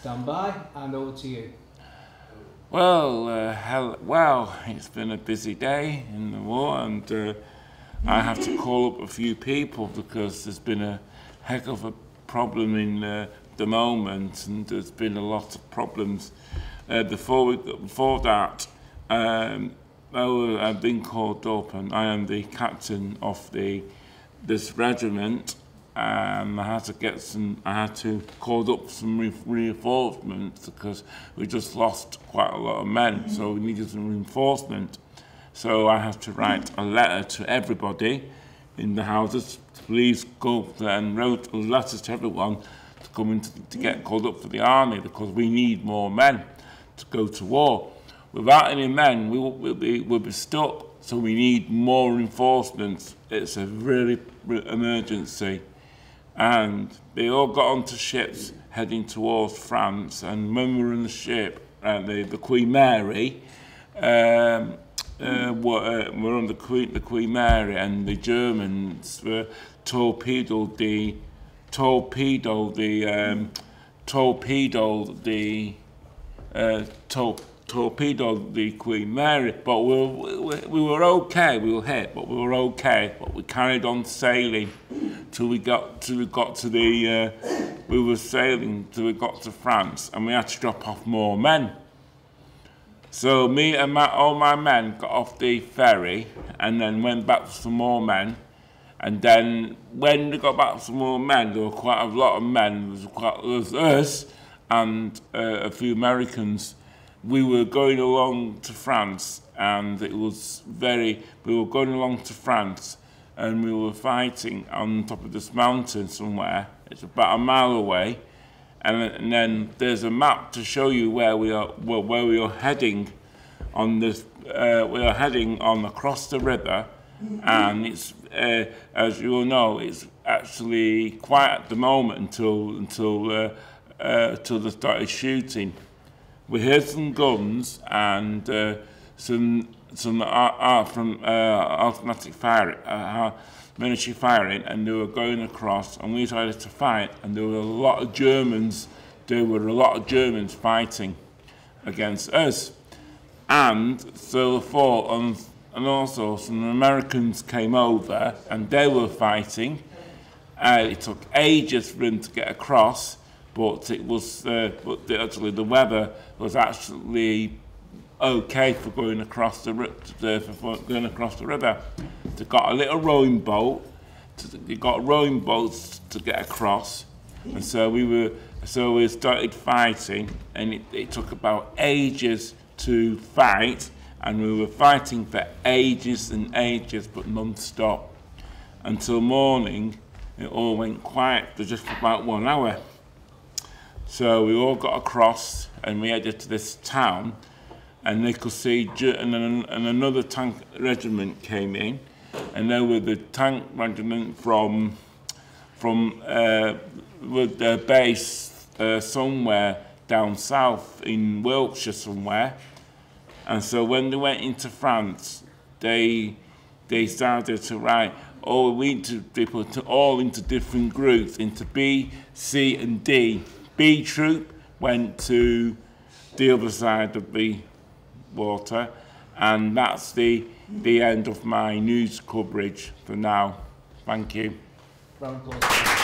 Stand by, and over to you. Well, it's been a busy day in the war, and I have to call up a few people because there's been a heck of a problem in the moment, and there's been a lot of problems. Before that, I've been called up, and I am the captain of this regiment. I had to call up some reinforcements because we just lost quite a lot of men, so we needed some reinforcement. So I have to write a letter to everybody in the houses. Please go and wrote a letter to everyone to come in to get called up for the army because we need more men to go to war. Without any men, we'll be stuck. So we need more reinforcements. It's a really emergency. And they all got onto ships heading towards France. And when we were in the ship, the Queen Mary, we're on the Queen Mary, and the Germans torpedoed the Queen Mary, but we were okay. We were hit, but we were okay. But we carried on sailing till we got to France, and we had to drop off more men. So me and all my men got off the ferry, and then went back for some more men. And then when we got back for some more men, there were quite a lot of men. There was us and a few Americans. We were going along to France, and we were going along to France, and we were fighting on top of this mountain somewhere. It's about a mile away, and then there's a map to show you where we are heading on this. We are heading on across the river, and it's as you all know, it's actually quiet at the moment until they started shooting. We heard some guns and some automatic firing, military firing, and they were going across, and we decided to fight. And there were a lot of Germans. There were a lot of Germans fighting against us, and so the fought. And also some Americans came over, and they were fighting. It took ages for them to get across. But it was, actually the weather was actually okay for going across the river. They got a little rowing boat. They got rowing boats to get across, and so we started fighting, and it took about ages to fight, and we were fighting for ages and ages, but non-stop until morning. It all went quiet for just about 1 hour. So we all got across, and we headed to this town, and they could see, and another tank regiment came in, and they were the tank regiment from with their base somewhere down south in Wiltshire somewhere. And so when they went into France, they started to write, we need to be put all into different groups, into B, C, and D. B troop went to the other side of the water, and that's the end of my news coverage for now. Thank you. Round of applause.